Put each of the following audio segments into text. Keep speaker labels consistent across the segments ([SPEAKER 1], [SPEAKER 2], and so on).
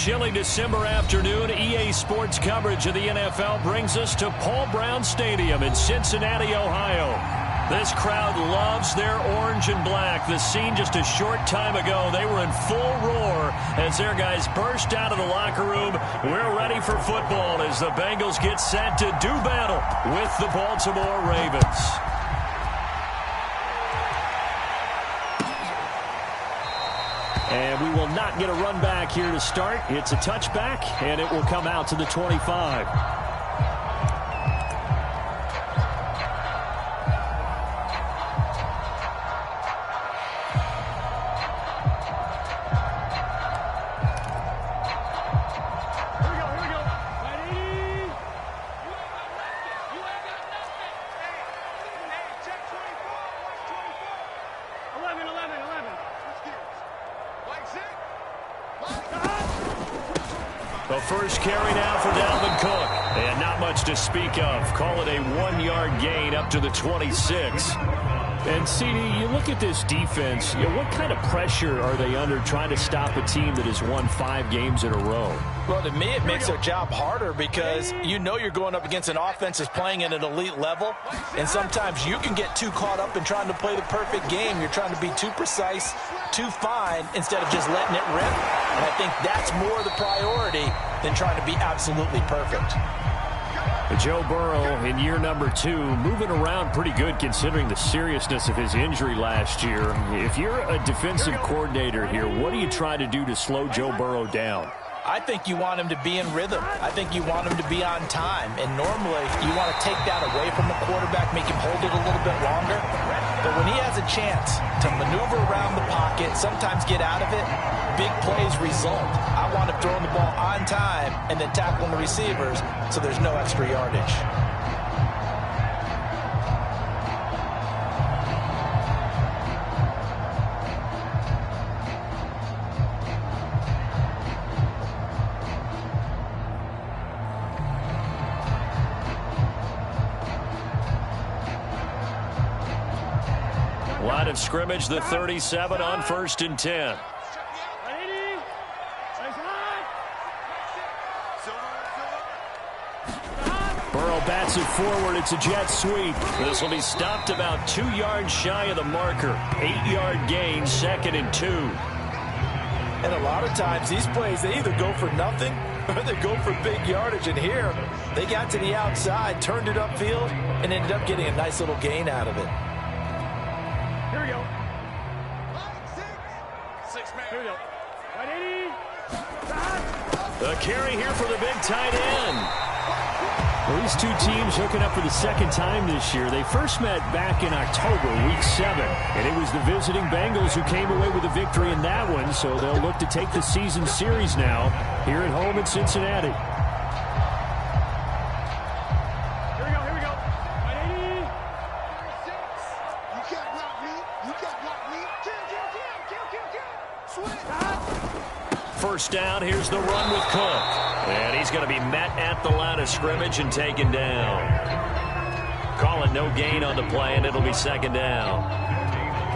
[SPEAKER 1] chilly December afternoon, EA Sports coverage of the NFL brings us to Paul Brown Stadium in Cincinnati, Ohio. This crowd loves their orange and black. The scene just a short time ago, they were in full roar as their guys burst out of the locker room. We're ready for football as the Bengals get set to do battle with the Baltimore Ravens. And we will not get a run back here to start. It's a touchback, and it will come out to the 25. The first carry now for Dalvin Cook. And not much to speak of. Call it a 1-yard gain up to the 26. And, CD, you look at this defense, what kind of pressure are they under trying to stop a team that has won 5 games in a row?
[SPEAKER 2] Well, to me, it makes their job harder because you know you're going up against an offense that's playing at an elite level, and sometimes you can get too caught up in trying to play the perfect game. You're trying to be too precise, too fine, instead of just letting it rip. And I think that's more the priority than trying to be absolutely perfect.
[SPEAKER 1] Joe Burrow in year number 2, moving around pretty good considering the seriousness of his injury last year. If you're a defensive coordinator here, what do you try to do to slow Joe Burrow down?
[SPEAKER 2] I think you want him to be in rhythm. I think you want him to be on time. And normally, you want to take that away from the quarterback, make him hold it a little bit longer. But when he has a chance to maneuver around the pocket, sometimes get out of it, big plays result. I want him throwing the ball on time and then tackling the receivers so there's no extra yardage.
[SPEAKER 1] Line of scrimmage, the 37 on 1st and 10. Burrow bats it forward. It's a jet sweep. This will be stopped about 2 yards shy of the marker. 8-yard gain, 2nd and 2.
[SPEAKER 2] And a lot of times these plays, they either go for nothing or they go for big yardage. And here, they got to the outside, turned it upfield, and ended up getting a nice little gain out of it.
[SPEAKER 3] Here we go. 6 man. Here we go. 180.
[SPEAKER 1] The carry here for the big tight end. Well, these two teams hooking up for the second time this year. They first met back in October, week 7. And it was the visiting Bengals who came away with a victory in that one. So they'll look to take the season series now here at home in Cincinnati. First down, here's the run with Cook. And he's going to be met at the line of scrimmage and taken down. Call it no gain on the play, and it'll be 2nd down.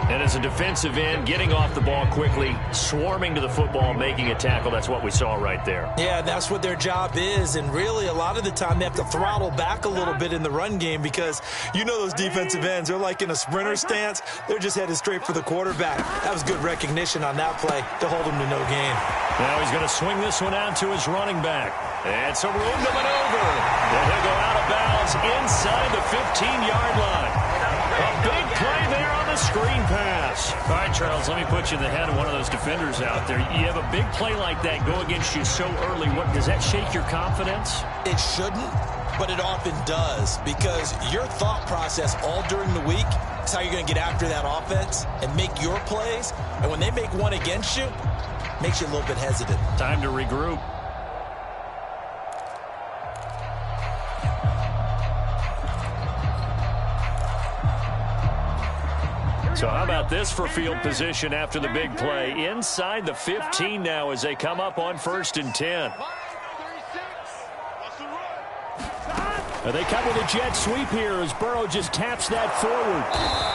[SPEAKER 1] And as a defensive end, getting off the ball quickly, swarming to the football, making a tackle, that's what we saw right there.
[SPEAKER 2] Yeah, that's what their job is, and really a lot of the time they have to throttle back a little bit in the run game because you know those defensive ends, they're like in a sprinter stance. They're just headed straight for the quarterback. That was good recognition on that play to hold him to no gain.
[SPEAKER 1] Now he's going to swing this one out to his running back. And some room to maneuver. And he'll go out of bounds inside the 15-yard line. A big play there on the screen pass. All right, Charles, let me put you in the head of one of those defenders out there. You have a big play like that go against you so early. What does that shake your confidence?
[SPEAKER 2] It shouldn't, but it often does because your thought process all during the week is how you're going to get after that offense and make your plays. And when they make one against you, it makes you a little bit hesitant.
[SPEAKER 1] Time to regroup. So how about this for field position after the big play? Inside the 15 now as they come up on 1st and 10. They come with a jet sweep here as Burrow just taps that forward.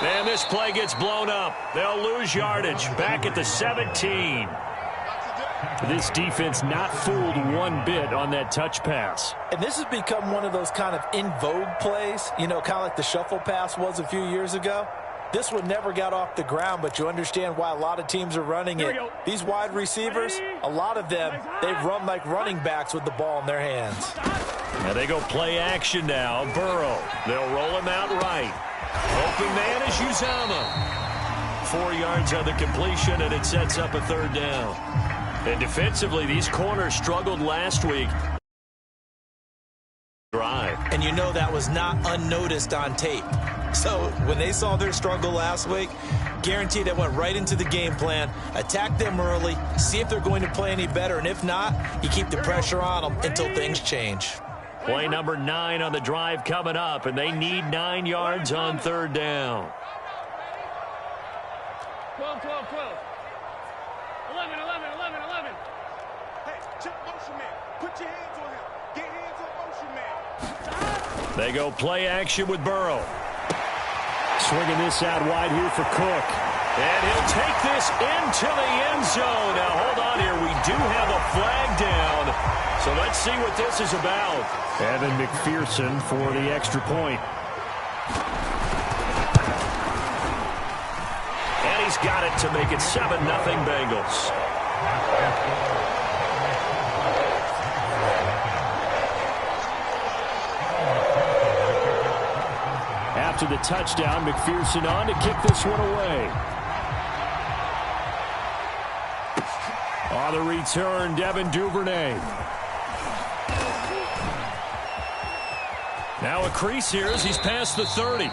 [SPEAKER 1] And this play gets blown up. They'll lose yardage back at the 17. This defense not fooled one bit on that touch pass.
[SPEAKER 2] And this has become one of those kind of in vogue plays, you know, kind of like the shuffle pass was a few years ago. This one never got off the ground, but you understand why a lot of teams are running it. These wide receivers, a lot of them, they run like running backs with the ball in their hands.
[SPEAKER 1] And they go play action now. Burrow. They'll roll him out right. Open man is Uzomah. 4 yards on the completion, and it sets up a third down. And defensively, these corners struggled last week.
[SPEAKER 2] And you know that was not unnoticed on tape. So when they saw their struggle last week, guaranteed they went right into the game plan, attack them early, see if they're going to play any better, and if not, you keep the pressure on them until things change.
[SPEAKER 1] Play number 9 on the drive coming up, and they need 9 yards on third down.
[SPEAKER 3] 12, 12, 12. 11, 11, 11, 11. Hey, check motion man. Put your hands on him. Get hands on motion man.
[SPEAKER 1] They go play action with Burrow. Swinging this out wide here for Cook. And he'll take this into the end zone. Now, hold on here. We do have a flag down. So let's see what this is about. Evan McPherson for the extra point. And he's got it to make it 7-0 Bengals. After the touchdown, McPherson on to kick this one away. On the return, Devin Duvernay. Now a crease here as he's past the 30.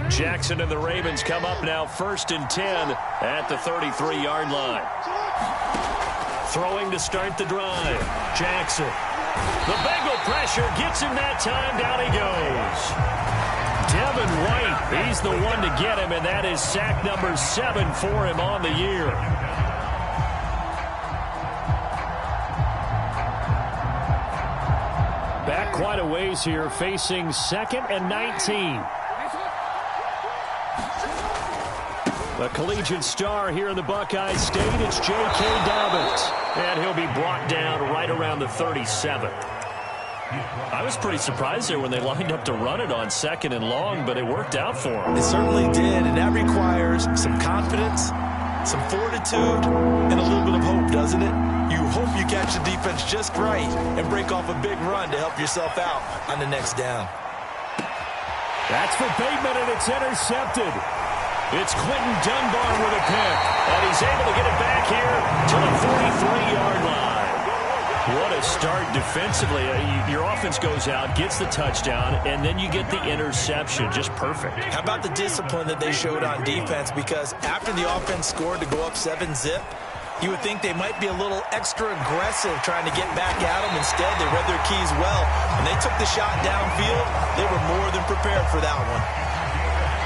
[SPEAKER 1] Jackson and the Ravens come up now 1st and 10 at the 33-yard line. Throwing to start the drive. Jackson. The Bengal pressure gets him that time. Down he goes. Devin White, he's the one to get him, and that is sack number 7 for him on the year. Back quite a ways here, facing 2nd and 19. The collegiate star here in the Buckeye State, it's J.K. Dobbins. And he'll be brought down right around the 37. I was pretty surprised there when they lined up to run it on 2nd and long, but it worked out for them.
[SPEAKER 2] It certainly did, and that requires some confidence, some fortitude, and a little bit of hope, doesn't it? You hope you catch the defense just right and break off a big run to help yourself out on the next down.
[SPEAKER 1] That's for Bateman, and it's intercepted. It's Quentin Dunbar with a pick, and he's able to get it back here to the 43-yard line. What a start defensively. Your offense goes out, gets the touchdown, and then you get the interception. Just perfect. How
[SPEAKER 2] about the discipline that they showed on defense? Because after the offense scored to go up 7-zip, you would think they might be a little extra aggressive trying to get back at them. Instead, they read their keys well. When they took the shot downfield, they were more than prepared for that one.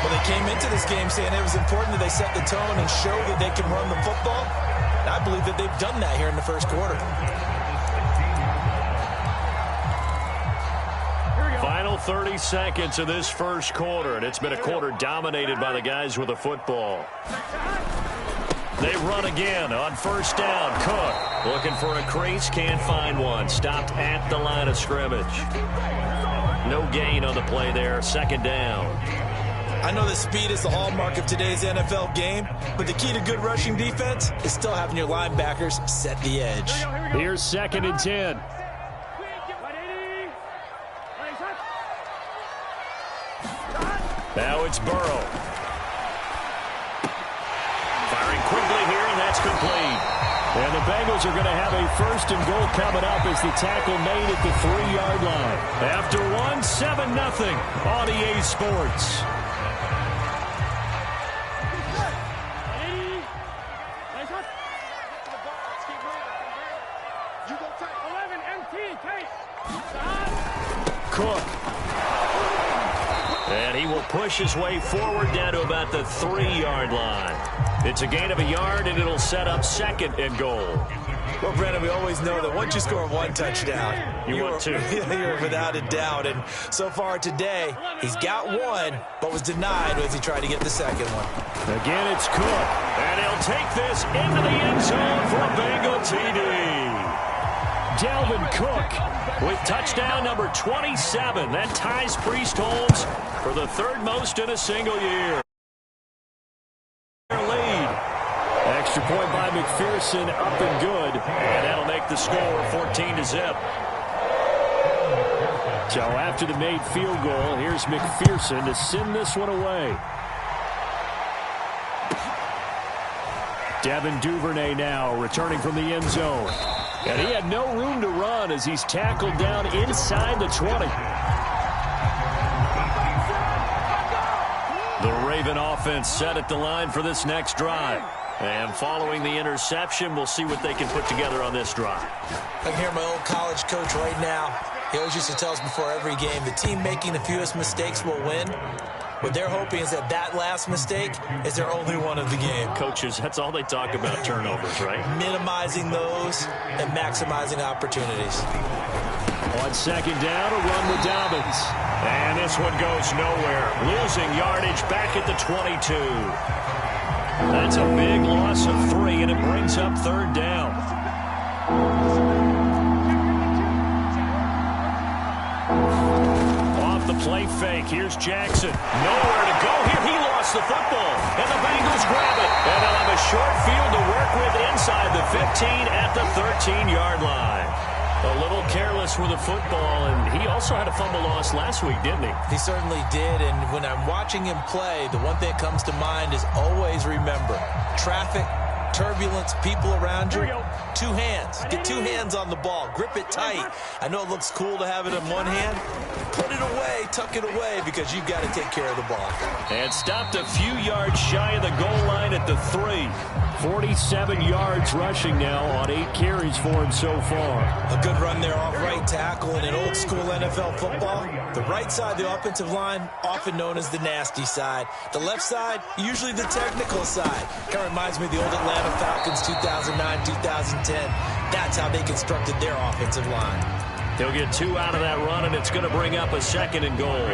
[SPEAKER 2] Well, they came into this game saying it was important that they set the tone and show that they can run the football. And I believe that they've done that here in the first quarter.
[SPEAKER 1] Final 30 seconds of this first quarter, and it's been a quarter dominated by the guys with the football. They run again on 1st down. Cook looking for a crease, can't find one. Stopped at the line of scrimmage. No gain on the play there, 2nd down.
[SPEAKER 2] I know that speed is the hallmark of today's NFL game, but the key to good rushing defense is still having your linebackers set the edge.
[SPEAKER 1] Here's 2nd and 10. Now it's Burrow. Firing quickly here, and that's complete. And the Bengals are going to have a 1st and goal coming up as the tackle made at the 3-yard line. After one, 7-0 on EA Sports. Cook. And he will push his way forward down to about the 3-yard line. It's a gain of a yard, and it'll set up 2nd and goal.
[SPEAKER 2] Well, Brandon, we always know that once you score 1 touchdown,
[SPEAKER 1] you want 2.
[SPEAKER 2] You're without a doubt. And so far today, he's got 1, but was denied as he tried to get the 2nd one.
[SPEAKER 1] Again, it's Cook. And he'll take this into the end zone for a Bengal TD. Dalvin Cook with touchdown number 27. That ties Priest Holmes for the 3rd most in a single year. Lead. Extra point by McPherson, up and good. And that'll make the score 14-0. So after the made field goal, here's McPherson to send this one away. Devin Duvernay now returning from the end zone. And he had no room to run as he's tackled down inside the 20. The Raven offense set at the line for this next drive. And following the interception, we'll see what they can put together on this drive.
[SPEAKER 2] I can hear my old college coach right now. He always used to tell us before every game, the team making the fewest mistakes will win. What they're hoping is that last mistake is their only one of the game.
[SPEAKER 1] Coaches, that's all they talk about, turnovers, right?
[SPEAKER 2] Minimizing those and maximizing opportunities.
[SPEAKER 1] On 2nd down, a run with Dobbins. And this one goes nowhere. Losing yardage back at the 22. That's a big loss of 3, and it brings up 3rd down. Off the play fake, here's Jackson. Nowhere to go here. He lost the football, and the Bengals grab it. And they'll have a short field to work with inside the 15 at the 13-yard line. A little careless with the football, and he also had a fumble loss last week, didn't he?
[SPEAKER 2] He certainly did, and when I'm watching him play, the one thing that comes to mind is always remember, traffic, turbulence, people around you, 2 hands. Get 2 hands on the ball. Grip it tight. I know it looks cool to have it in one hand. Put it away, tuck it away, because you've got to take care of the ball.
[SPEAKER 1] And stopped a few yards shy of the goal line at the 3. 47 yards rushing now on 8 carries for him so far.
[SPEAKER 2] A good run there off right tackle in an old-school NFL football. The right side of the offensive line, often known as the nasty side. The left side, usually the technical side. Kind of reminds me of the old Atlanta Falcons 2009, 2010. That's how they constructed their offensive line.
[SPEAKER 1] He'll get 2 out of that run, and it's going to bring up a 2nd and goal.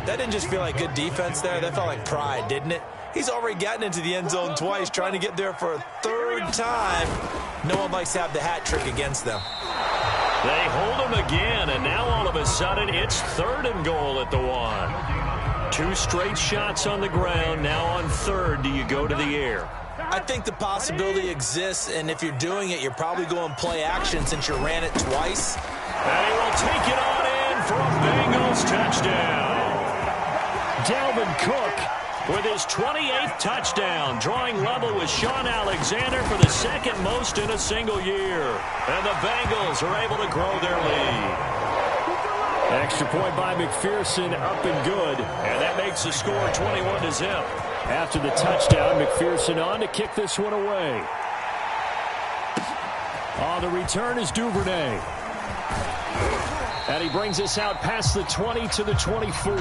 [SPEAKER 2] That didn't just feel like good defense there. That felt like pride, didn't it? He's already gotten into the end zone twice, trying to get there for a 3rd time. No one likes to have the hat trick against them.
[SPEAKER 1] They hold him again, and now all of a sudden it's 3rd and goal at the 1. 2 straight shots on the ground. Now on 3rd, do you go to the air?
[SPEAKER 2] I think the possibility exists, and if you're doing it, you're probably going play action since you ran it twice.
[SPEAKER 1] And he will take it on in for a Bengals touchdown. Dalvin Cook with his 28th touchdown, drawing level with Sean Alexander for the 2nd most in a single year. And the Bengals are able to grow their lead. Extra point by McPherson, up and good. And that makes the score 21-0. After the touchdown, McPherson on to kick this one away. On the return is Duvernay. And he brings us out past the 20 to the 24.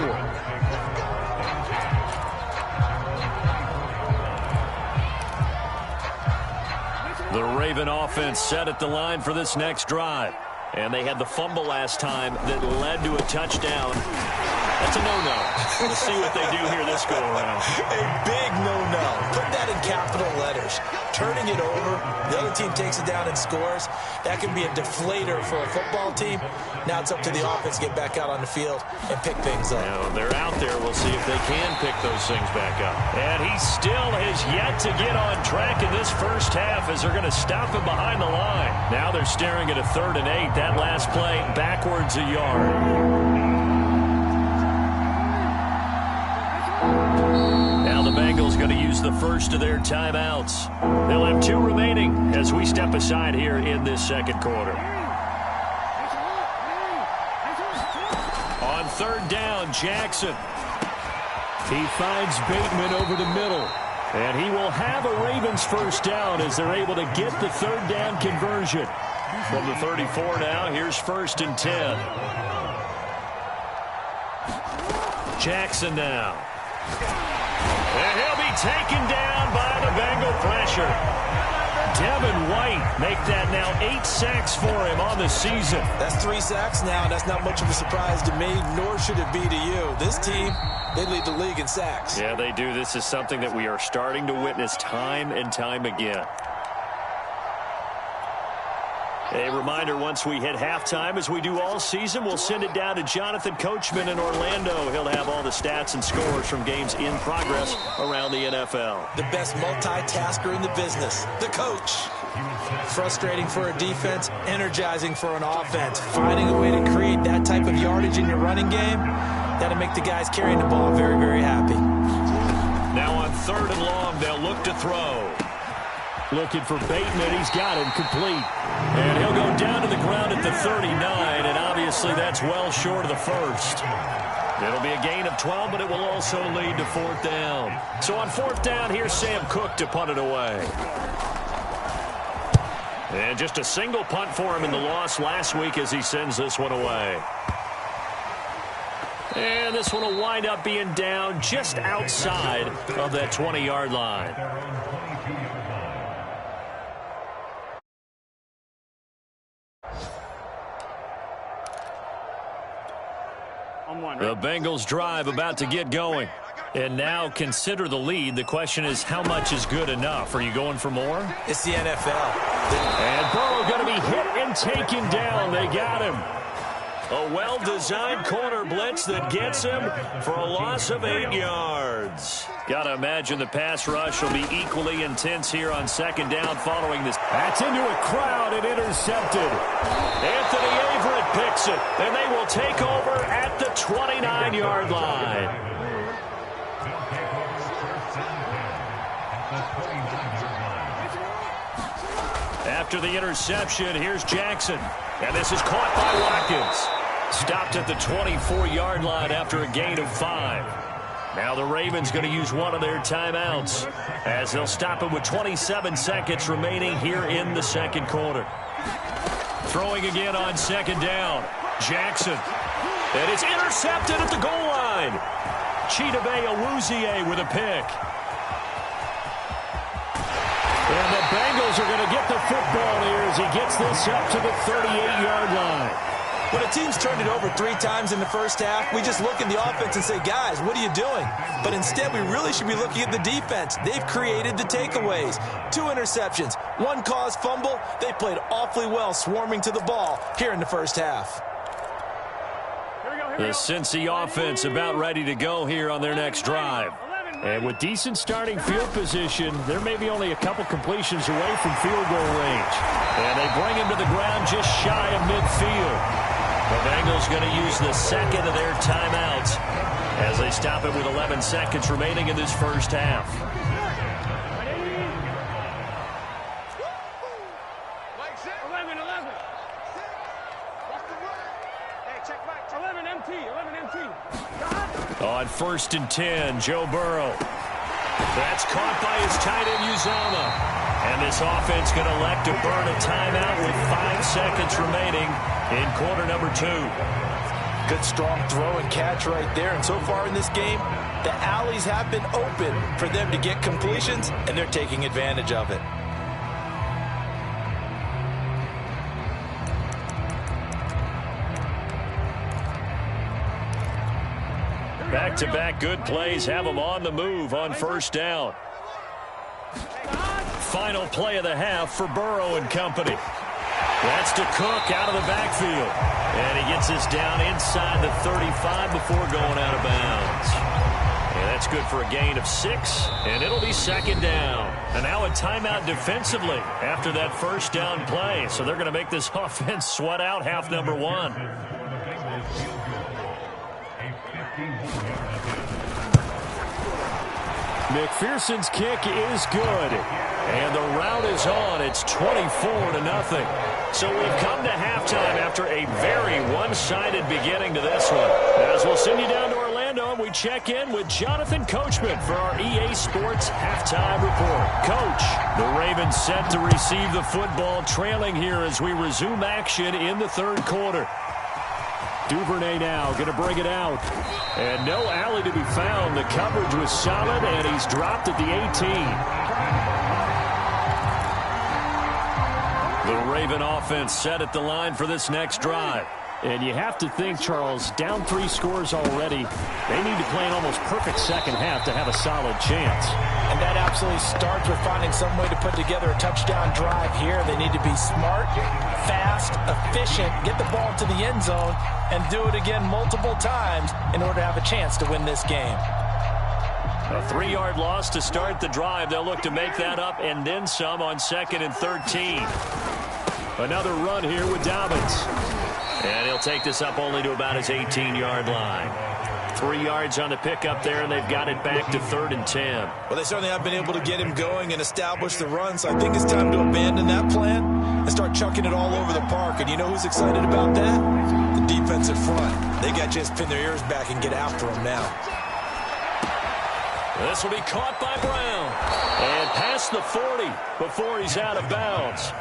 [SPEAKER 1] The Raven offense set at the line for this next drive. And they had the fumble last time that led to a touchdown. That's a no-no. We'll see what they do here this go-around.
[SPEAKER 2] A big no-no. Put that in capital letters. Turning it over, the other team takes it down and scores. That can be a deflator for a football team. Now it's up to the offense to get back out on the field and pick things up.
[SPEAKER 1] Now, they're out there. We'll see if they can pick those things back up. And he still has yet to get on track in this first half as they're going to stop him behind the line. Now they're staring at a 3rd and 8. That last play backwards a yard. Now the Bengals going to use the first of their timeouts. They'll have 2 remaining as we step aside here in this 2nd quarter. On 3rd down, Jackson. He finds Bateman over the middle. And he will have a Ravens first down as they're able to get the 3rd down conversion. From the 34 now, here's 1st and 10. Jackson now. And he'll be taken down by the Bengal pressure. Devin White make that now 8 sacks for him on the season.
[SPEAKER 2] That's 3 sacks now. That's not much of a surprise to me, nor should it be to you. This team, they lead the league in sacks.
[SPEAKER 1] Yeah, they do. This is something that we are starting to witness time and time again. A reminder, once we hit halftime, as we do all season, we'll send it down to Jonathan Coachman in Orlando. He'll have all the stats and scores from games in progress around the NFL.
[SPEAKER 2] The best multitasker in the business, the coach. Frustrating for a defense, energizing for an offense. Finding a way to create that type of yardage in your running game, that'll make the guys carrying the ball very, very happy.
[SPEAKER 1] Now on 3rd and long, they'll look to throw. Looking for Bateman. He's got him complete. And he'll go down to the ground at the 39, and obviously that's well short of the first. It'll be a gain of 12, but it will also lead to 4th down. So on 4th down, here's Sam Cook to punt it away. And just a single punt for him in the loss last week as he sends this one away. And this one will wind up being down just outside of that 20-yard line. The Bengals drive about to get going. And now consider the lead. The question is, how much is good enough? Are you going for more?
[SPEAKER 2] It's the NFL.
[SPEAKER 1] And Burrow going to be hit and taken down. They got him. A well-designed corner blitz that gets him for a loss of 8 yards. Got to imagine the pass rush will be equally intense here on 2nd down following this. That's into a crowd and intercepted. Anthony Averett picks it, and they will take over at the 29-yard line. After the interception, here's Jackson. And this is caught by Watkins. Stopped at the 24-yard line after a gain of 5. Now the Ravens going to use one of their timeouts as they'll stop it with 27 seconds remaining here in the 2nd quarter. Throwing again on 2nd down. Jackson. And it's intercepted at the goal line. Chidobe Awuzie with a pick. And the Bengals are going to get the football here as he gets this up to the 38-yard line.
[SPEAKER 2] When a team's turned it over 3 times in the first half, we just look at the offense and say, guys, what are you doing? But instead, we really should be looking at the defense. They've created the takeaways. 2 interceptions, 1 caused fumble. They played awfully well swarming to the ball here in the first half.
[SPEAKER 1] The Cincy offense about ready to go here on their next drive. And with decent starting field position, there may be only a couple completions away from field goal range. And they bring him to the ground just shy of midfield. The Bengals going to use the 2nd of their timeouts as they stop it with 11 seconds remaining in this first half. On 1st and 10, Joe Burrow. That's caught by his tight end, Uzomah. And this offense going to elect to burn a timeout with 5 seconds remaining in quarter number 2.
[SPEAKER 2] Good strong throw and catch right there. And so far in this game, the alleys have been open for them to get completions, and they're taking advantage of it.
[SPEAKER 1] Back-to-back good plays have them on the move on 1st down. Final play of the half for Burrow and company. That's to Cook out of the backfield. And he gets this down inside the 35 before going out of bounds. And that's good for a gain of 6, and it'll be 2nd down. And now a timeout defensively after that 1st down play. So they're going to make this offense sweat out half number 1. McPherson's kick is good. And the route is on. It's 24-0. So we've come to halftime after a very one-sided beginning to this one. As we'll send you down to Orlando, and we check in with Jonathan Coachman for our EA Sports Halftime Report. Coach, the Ravens set to receive the football, trailing here as we resume action in the 3rd quarter. Duvernay now going to bring it out. And no alley to be found. The coverage was solid, and he's dropped at the 18. The Raven offense set at the line for this next drive. And you have to think, Charles, down 3 scores already. They need to play an almost perfect second half to have a solid chance.
[SPEAKER 2] And that absolutely starts with finding some way to put together a touchdown drive here. They need to be smart, fast, efficient, get the ball to the end zone, and do it again multiple times in order to have a chance to win this game.
[SPEAKER 1] A 3-yard loss to start the drive. They'll look to make that up and then some on 2nd and 13. Another run here with Dobbins. And he'll take this up only to about his 18-yard line. 3 yards on the pickup there, and they've got it back to 3rd and 10.
[SPEAKER 2] Well, they certainly have been able to get him going and establish the run, so I think it's time to abandon that plan and start chucking it all over the park. And you know who's excited about that? The defensive front. They got to just pin their ears back and get after him now.
[SPEAKER 1] This will be caught by Brown. And past the 40 before he's out of bounds.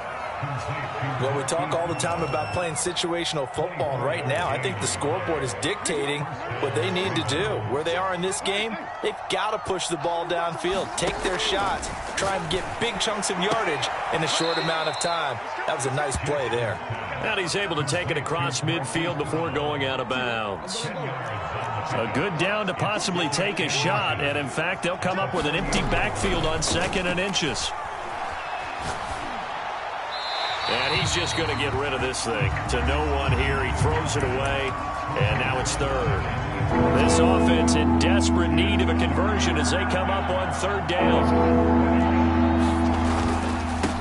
[SPEAKER 2] Well, we talk all the time about playing situational football, and right now I think the scoreboard is dictating what they need to do. Where they are in this game, they've got to push the ball downfield, take their shots, try and get big chunks of yardage in a short amount of time. That was a nice play there.
[SPEAKER 1] And he's able to take it across midfield before going out of bounds. A good down to possibly take a shot, and in fact, they'll come up with an empty backfield on 2nd and inches. And he's just going to get rid of this thing to no one here. He throws it away, and now it's 3rd. This offense in desperate need of a conversion as they come up on 3rd down.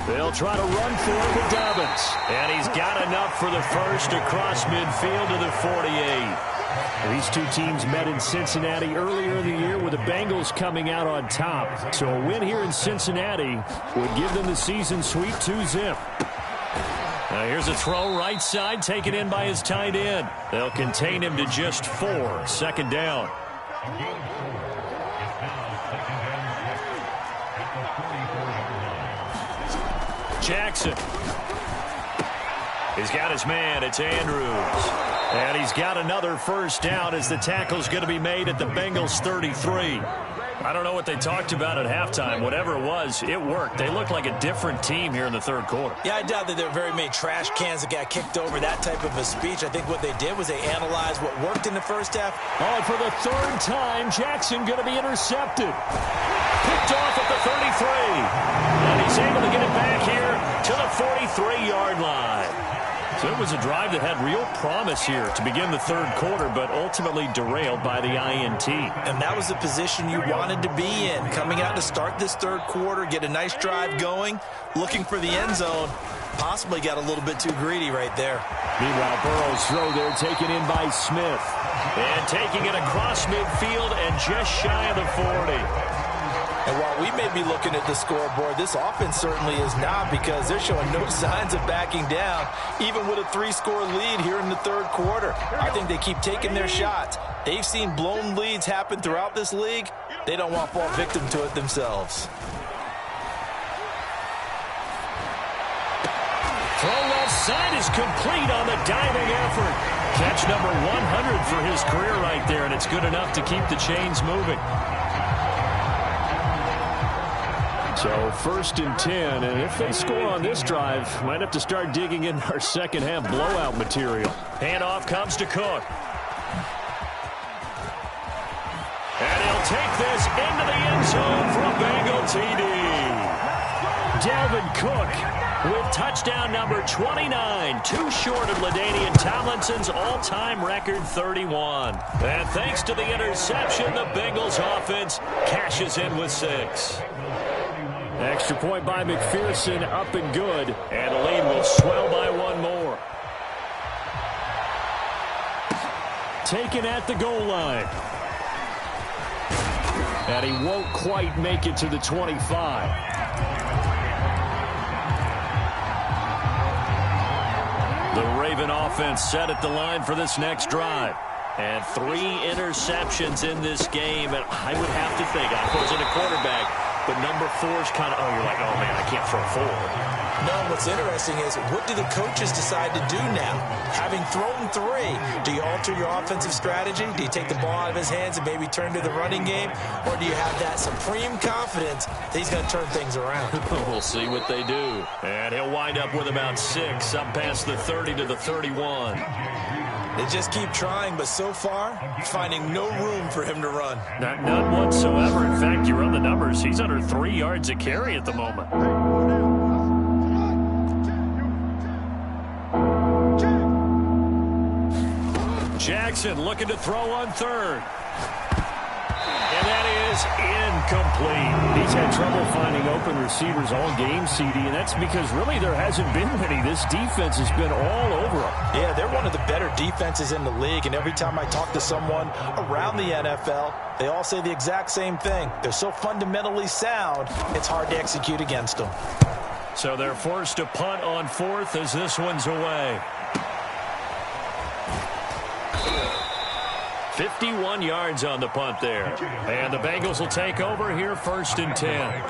[SPEAKER 1] They'll try to run for it with Dobbins. And he's got enough for the first across midfield to the 48. These two teams met in Cincinnati earlier in the year with the Bengals coming out on top. So a win here in Cincinnati would give them the season sweep 2-zip. Now here's a throw right side taken in by his tight end. They'll contain him to just 4. 2nd down. Jackson. He's got his man. It's Andrews. And he's got another first down as the tackle's going to be made at the Bengals 33. I don't know what they talked about at halftime. Whatever it was, it worked. They looked like a different team here in the 3rd quarter.
[SPEAKER 2] Yeah, I doubt that there were very many trash cans that got kicked over, that type of a speech. I think what they did was they analyzed what worked in the first half.
[SPEAKER 1] Oh, and for the 3rd time, Jackson going to be intercepted. Picked off at the 33. And he's able to get it back here to the 43-yard line. So it was a drive that had real promise here to begin the 3rd quarter, but ultimately derailed by the INT.
[SPEAKER 2] And that was the position you wanted to be in. Coming out to start this 3rd quarter, get a nice drive going, looking for the end zone. Possibly got a little bit too greedy right there.
[SPEAKER 1] Meanwhile, Burrow's throw there taken in by Smith. And taking it across midfield and just shy of the 40.
[SPEAKER 2] And while we may be looking at the scoreboard, this offense certainly is not, because they're showing no signs of backing down, even with a 3-score lead here in the 3rd quarter. I think they keep taking their shots. They've seen blown leads happen throughout this league. They don't want to fall victim to it themselves.
[SPEAKER 1] Throw left side is complete on the diving effort. Catch number 100 for his career right there, and it's good enough to keep the chains moving. So 1st and 10, and if they score on this drive, might have to start digging in our second half blowout material. Handoff comes to Cook. And he'll take this into the end zone for a Bengal TD. Dalvin Cook with touchdown number 29, too short of LaDainian Tomlinson's all-time record 31. And thanks to the interception, the Bengals offense cashes in with 6. Extra point by McPherson, up and good, and the lead will swell by 1 more. Taken at the goal line. And he won't quite make it to the 25. The Raven offense set at the line for this next drive. And 3 interceptions in this game, and I would have to think, I wasn't a quarterback, but number 4 is kind of, oh, you're like, oh, man, I can't throw 4.
[SPEAKER 2] No, what's interesting is, what do the coaches decide to do now? Having thrown 3, do you alter your offensive strategy? Do you take the ball out of his hands and maybe turn to the running game? Or do you have that supreme confidence that he's going to turn things around?
[SPEAKER 1] We'll see what they do. And he'll wind up with about 6, up past the 30 to the 31.
[SPEAKER 2] They just keep trying, but so far, finding no room for him to run.
[SPEAKER 1] None whatsoever. In fact, you run the numbers. He's under 3 yards a carry at the moment. Jackson looking to throw on 3rd. And that is incomplete. He's had trouble finding open receivers all game, CD, and that's because really there hasn't been many. This defense has been all over them.
[SPEAKER 2] Yeah, they're one of the better defenses in the league, and every time I talk to someone around the NFL, they all say the exact same thing. They're so fundamentally sound, it's hard to execute against them.
[SPEAKER 1] So they're forced to punt on 4th as this one's away. 51 yards on the punt there. And the Bengals will take over here, 1st and 10.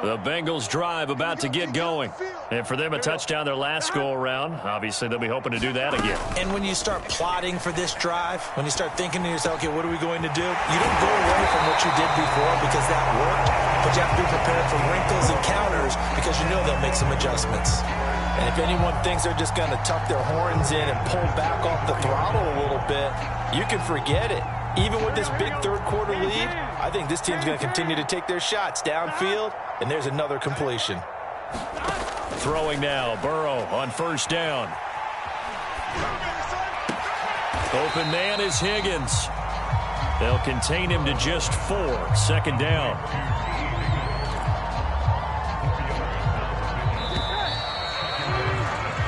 [SPEAKER 1] The Bengals drive about to get going. And for them, a touchdown their last go-around. Obviously, they'll be hoping to do that again.
[SPEAKER 2] And when you start plotting for this drive, when you start thinking to yourself, okay, what are we going to do? You don't go away from what you did before because that worked, but you have to be prepared for wrinkles and counters because you know they'll make some adjustments. And if anyone thinks they're just going to tuck their horns in and pull back off the throttle a little bit, you can forget it. Even with this big third-quarter lead, I think this team's going to continue to take their shots downfield, and there's another completion.
[SPEAKER 1] Throwing now, Burrow on 1st down. Open man is Higgins. They'll contain him to just 4, 2nd down.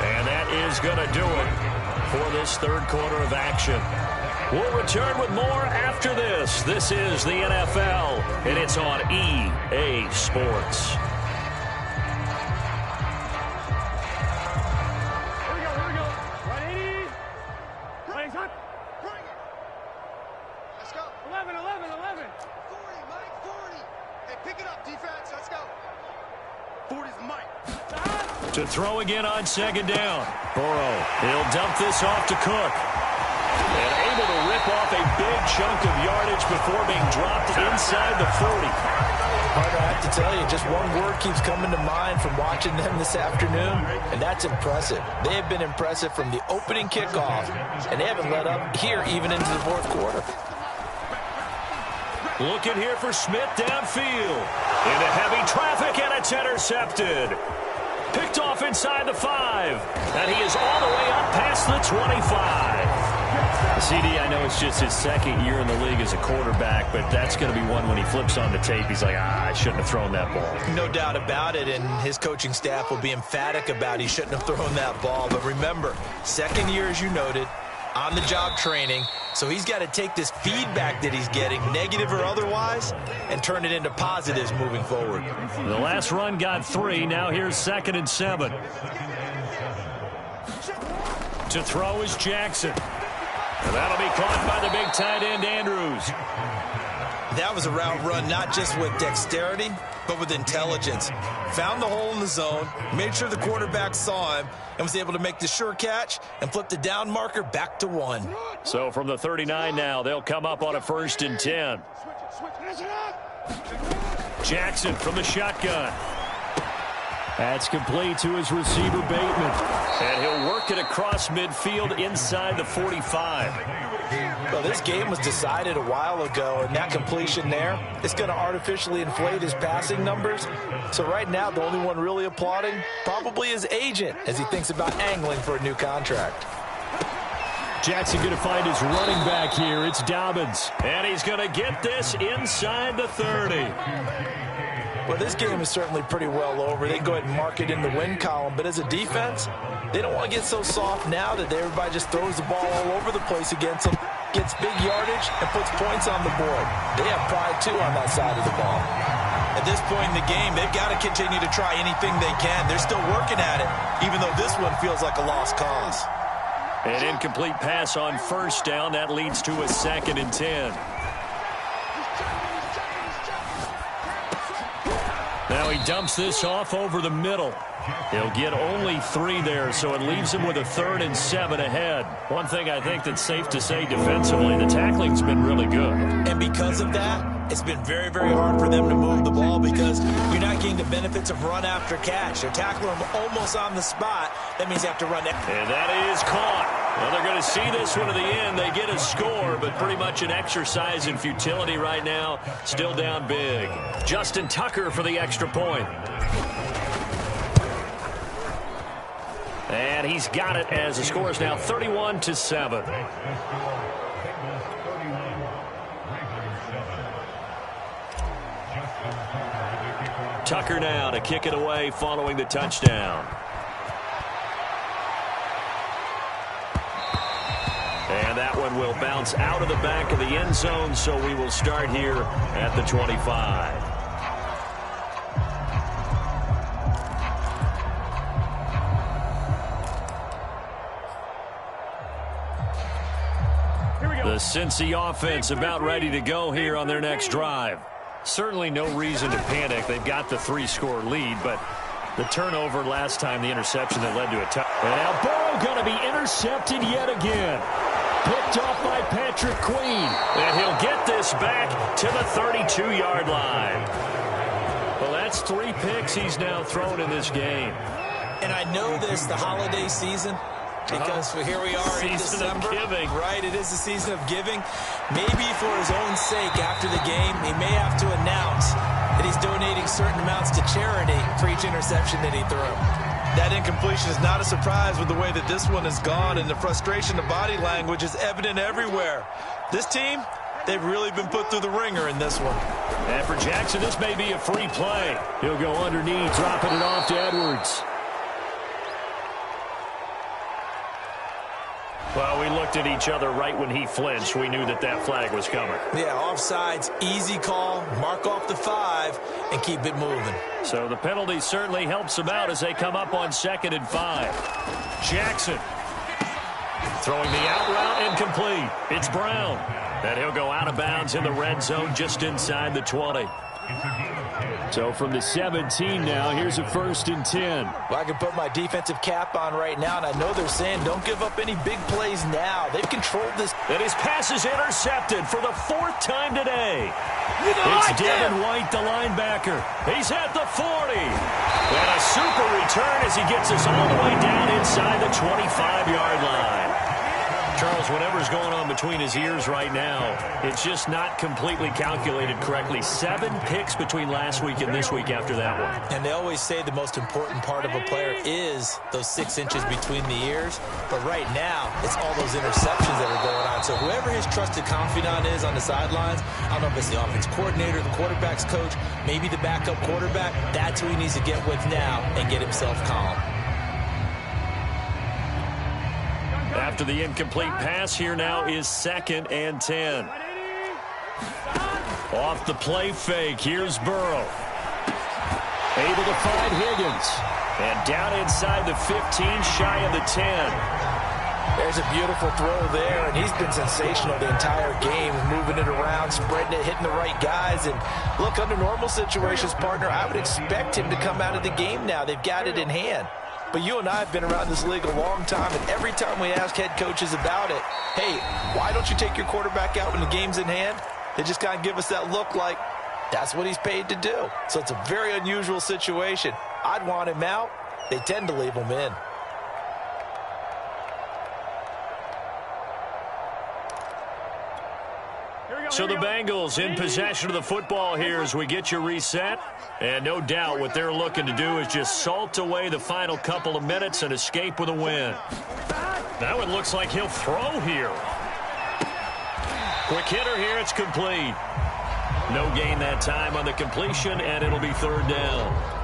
[SPEAKER 1] And that is going to do it for this 3rd quarter of action. We'll return with more after this. This is the NFL, and it's on EA Sports.
[SPEAKER 3] Here we go. 180. Legs up. Let's go. 11. 40, Mike, 40. Hey, pick it up, defense. Let's go. 40's Mike.
[SPEAKER 1] To throw again on 2nd down. Burrow, he'll dump this off to Cook. And able to rip off a big chunk of yardage before being dropped inside the 40.
[SPEAKER 2] Carter, I have to tell you, just one word keeps coming to mind from watching them this afternoon, and that's impressive. They have been impressive from the opening kickoff, and they haven't let up here even into the 4th quarter.
[SPEAKER 1] Looking here for Smith downfield. Into heavy traffic, and it's intercepted. Picked off inside the 5. And he is all the way up past the 25. CD, I know it's just his 2nd year in the league as a quarterback, but that's going to be one when he flips on the tape. He's like, I shouldn't have thrown that ball.
[SPEAKER 2] No doubt about it, and his coaching staff will be emphatic about he shouldn't have thrown that ball. But remember, 2nd year, as you noted, on-the-job training, so he's got to take this feedback that he's getting, negative or otherwise, and turn it into positives moving forward.
[SPEAKER 1] The last run got 3. Now here's 2nd and 7. To throw is Jackson. And that'll be caught by the big tight end, Andrews.
[SPEAKER 2] That was a route run not just with dexterity, but with intelligence. Found the hole in the zone, made sure the quarterback saw him, and was able to make the sure catch and flip the down marker back to 1.
[SPEAKER 1] So from the 39 now, they'll come up on a 1st and 10. Jackson from the shotgun. That's complete to his receiver, Bateman. And he'll work it across midfield inside the 45.
[SPEAKER 2] Well, this game was decided a while ago, and that completion there is going to artificially inflate his passing numbers. So right now, the only one really applauding probably his agent as he thinks about angling for a new contract.
[SPEAKER 1] Jackson going to find his running back here. It's Dobbins. And he's going to get this inside the 30.
[SPEAKER 2] Well, this game is certainly pretty well over. They can go ahead and mark it in the win column. But as a defense, they don't want to get so soft now that everybody just throws the ball all over the place against them, gets big yardage, and puts points on the board. They have pride, too, on that side of the ball. At this point in the game, they've got to continue to try anything they can. They're still working at it, even though this one feels like a lost cause.
[SPEAKER 1] An incomplete pass on first down. That leads to a 2nd and 10. Now he dumps this off over the middle. He'll get only 3 there, so it leaves him with a 3rd and 7 ahead. One thing I think that's safe to say defensively, the tackling's been really good.
[SPEAKER 2] And because of that, it's been very, very hard for them to move the ball because you're not getting the benefits of run after catch. They're tackling him almost on the spot. That means you have to run it.
[SPEAKER 1] And that is caught. Well, they're going to see this one to the end. They get a score, but pretty much an exercise in futility right now. Still down big. Justin Tucker for the extra point. And he's got it as the score is now 31-7. Tucker now to kick it away following the touchdown. And that one will bounce out of the back of the end zone, so we will start here at the 25. The Cincy offense about ready to go here on their next drive. Certainly no reason to panic. They've got the 3-score lead, but the turnover last time, the interception that led to a touchdown. And now Burrow going to be intercepted yet again. Picked off by Patrick Queen. And he'll get this back to the 32-yard line. Well, that's 3 picks he's now thrown in this game.
[SPEAKER 2] And I know this, the holiday season, because here we are in December, right? It is the season of giving. Maybe for his own sake, after the game, he may have to announce that he's donating certain amounts to charity for each interception that he threw.
[SPEAKER 4] That incompletion is not a surprise with the way that this one has gone, and the frustration, the body language is evident everywhere. This team, they've really been put through the ringer in this one.
[SPEAKER 1] And for Jackson, this may be a free play. He'll go underneath, dropping it off to Edwards. Well, we looked at each other right when he flinched. We knew that that flag was coming.
[SPEAKER 2] Yeah, offsides, easy call, mark off the 5, and keep it moving.
[SPEAKER 1] So the penalty certainly helps them out as they come up on 2nd and 5. Jackson throwing the out route incomplete. It's Brown. And he'll go out of bounds in the red zone just inside the 20. So from the 17 now, here's a 1st and 10.
[SPEAKER 2] Well, I can put my defensive cap on right now, and I know they're saying don't give up any big plays now. They've controlled this.
[SPEAKER 1] And his pass is intercepted for the 4th time today. It's Devin White, the linebacker. He's at the 40. And a super return as he gets us all the way down inside the 25-yard line. Charles, whatever's going on between his ears right now, it's just not completely calculated correctly. 7 picks between last week and this week after that one.
[SPEAKER 2] And they always say the most important part of a player is those 6 inches between the ears. But right now, it's all those interceptions that are going on. So whoever his trusted confidant is on the sidelines, I don't know if it's the offense coordinator, the quarterback's coach, maybe the backup quarterback, that's who he needs to get with now and get himself calm.
[SPEAKER 1] After the incomplete pass, here now is 2nd and 10. Off the play fake, here's Burrow. Able to find Higgins. And down inside the 15, shy of the 10.
[SPEAKER 2] There's a beautiful throw there, and he's been sensational the entire game, moving it around, spreading it, hitting the right guys. And look, under normal situations, partner, I would expect him to come out of the game now. They've got it in hand. But you and I have been around this league a long time, and every time we ask head coaches about it, hey, why don't you take your quarterback out when the game's in hand? They just kind of give us that look like that's what he's paid to do. So it's a very unusual situation. I'd want him out. They tend to leave him in.
[SPEAKER 1] So the Bengals in possession of the football here as we get you reset. And no doubt what they're looking to do is just salt away the final couple of minutes and escape with a win. That one looks like he'll throw here. Quick hitter here, it's complete. No gain that time on the completion, and it'll be 3rd down.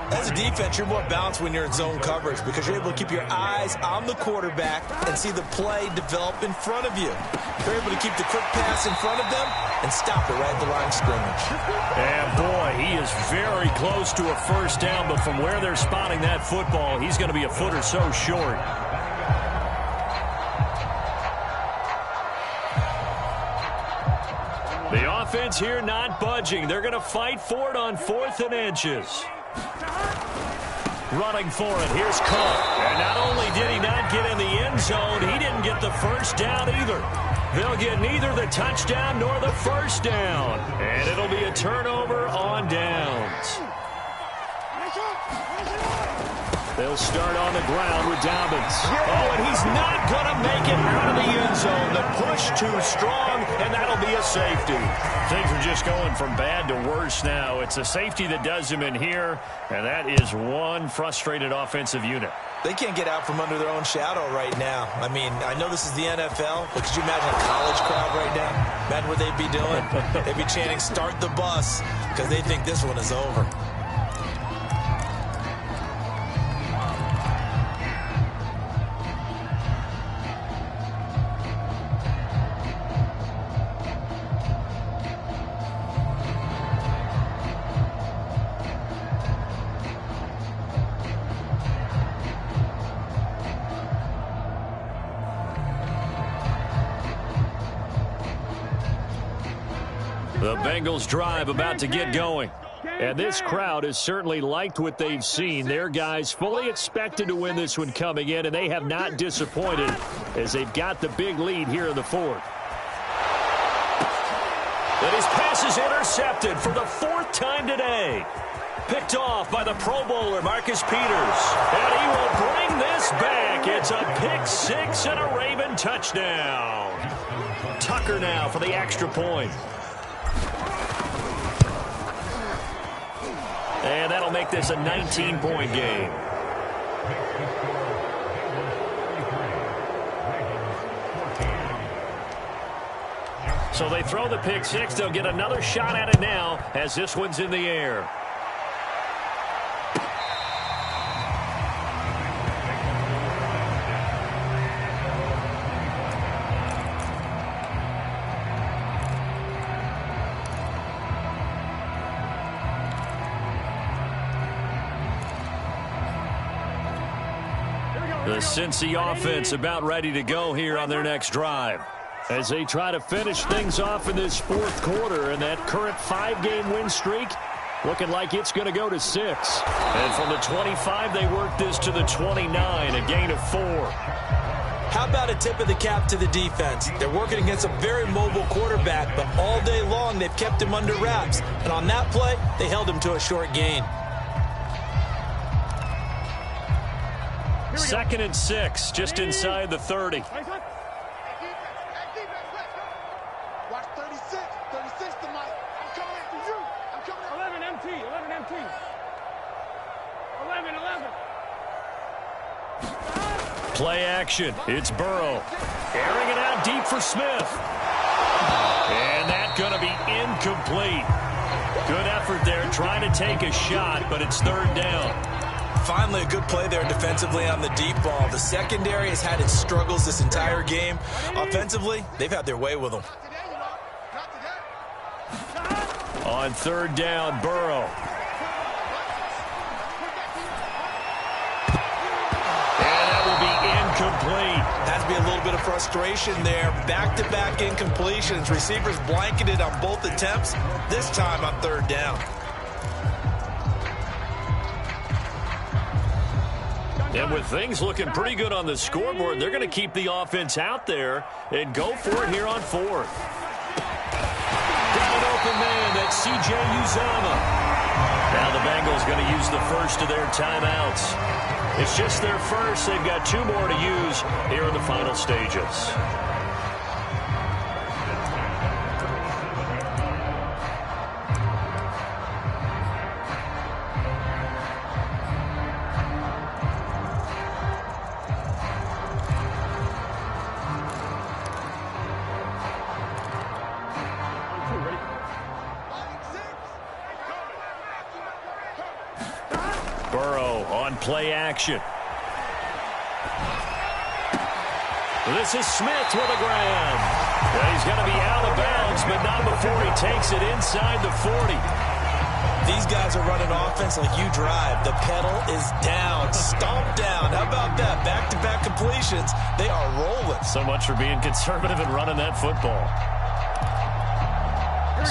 [SPEAKER 2] As a defense, you're more balanced when you're in zone coverage because you're able to keep your eyes on the quarterback and see the play develop in front of you. You're able to keep the quick pass in front of them and stop it right at the line of scrimmage.
[SPEAKER 1] And boy, he is very close to a 1st down, but from where they're spotting that football, he's going to be a foot or so short. The offense here not budging. They're going to fight for it on 4th and inches. Running for it. Here's Cook. And not only did he not get in the end zone, he didn't get the first down either. They'll get neither the touchdown nor the first down. And it'll be a turnover on downs. They'll start on the ground with Dobbins. Oh, and he's not going to make it out of the end zone. The push too strong, and that'll be a safety. Things are just going from bad to worse now. It's a safety that does him in here, and that is one frustrated offensive unit.
[SPEAKER 4] They can't get out from under their own shadow right now. I mean, I know this is the NFL, but could you imagine a college crowd right now? Imagine what they'd be doing. They'd be chanting, "Start the bus," because they think this one is over.
[SPEAKER 1] The Bengals drive about to get going. And this crowd has certainly liked what they've seen. Their guys fully expected to win this one coming in, and they have not disappointed as they've got the big lead here in the 4th. And his pass is intercepted for the 4th time today. Picked off by the Pro Bowler, Marcus Peters. And he will bring this back. It's a pick-6 and a Raven touchdown. Tucker now for the extra point. And that'll make this a 19-point game. So they throw the pick-6. They'll get another shot at it now as this one's in the air. The Cincy offense about ready to go here on their next drive as they try to finish things off in this 4th quarter, and that current 5-game win streak looking like it's going to go to 6. And from the 25, they work this to the 29, a gain of 4.
[SPEAKER 4] How about a tip of the cap to the defense? They're working against a very mobile quarterback, but all day long they've kept him under wraps. And on that play, they held him to a short gain.
[SPEAKER 1] 2nd and 6, just inside the 30.
[SPEAKER 3] Watch 36. 36 to Mike. I'm coming after you. I'm coming after 11 MT. 11 MT. 11.
[SPEAKER 1] Play action. It's Burrow. Airing it out deep for Smith. And that's going to be incomplete. Good effort there trying to take a shot, but it's 3rd down.
[SPEAKER 4] Finally, a good play there defensively on the deep ball. The secondary has had its struggles this entire game. Offensively, they've had their way with them.
[SPEAKER 1] On 3rd down, Burrow. And that will be incomplete.
[SPEAKER 4] Has to be a little bit of frustration there. Back-to-back incompletions. Receivers blanketed on both attempts, this time on 3rd down.
[SPEAKER 1] And with things looking pretty good on the scoreboard, they're going to keep the offense out there and go for it here on 4th. Got an open man. That's C.J. Uzomah. Now the Bengals going to use the first of their timeouts. It's just their first. They've got 2 more to use here in the final stages. Burrow on play action. This is Smith with a grab. He's going to be out of bounds, but not before he takes it inside the 40.
[SPEAKER 4] These guys are running offense like you drive. The pedal is down, stomp down. How about that? Back-to-back completions. They are rolling.
[SPEAKER 1] So much for being conservative and running that football.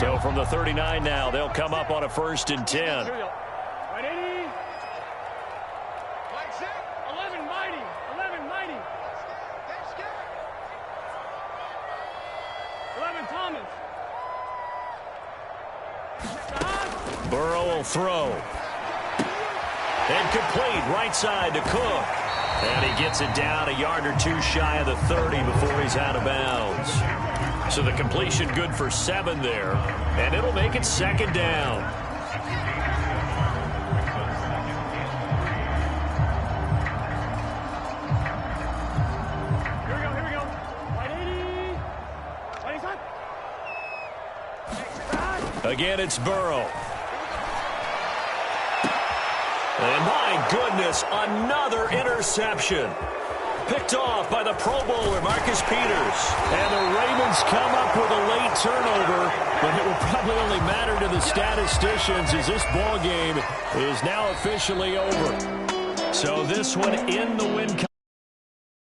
[SPEAKER 1] So from the 39 now, they'll come up on a 1st and 10.
[SPEAKER 3] Here we go. Right, 80. 11 mighty. 11 mighty. 11 Thomas.
[SPEAKER 1] Burrow will throw. And complete right side to Cook. And he gets it down a yard or two shy of the 30 before he's out of bounds. So the completion good for 7 there. And it'll make it 2nd down.
[SPEAKER 3] Here we go. Right 80. Right inside.
[SPEAKER 1] Again, it's Burrow. And my goodness, another interception. Picked off by the Pro Bowler, Marcus Peters. And the Ravens come up with a late turnover, but it will probably only matter to the statisticians as this ball game is now officially over. So this one in the win column.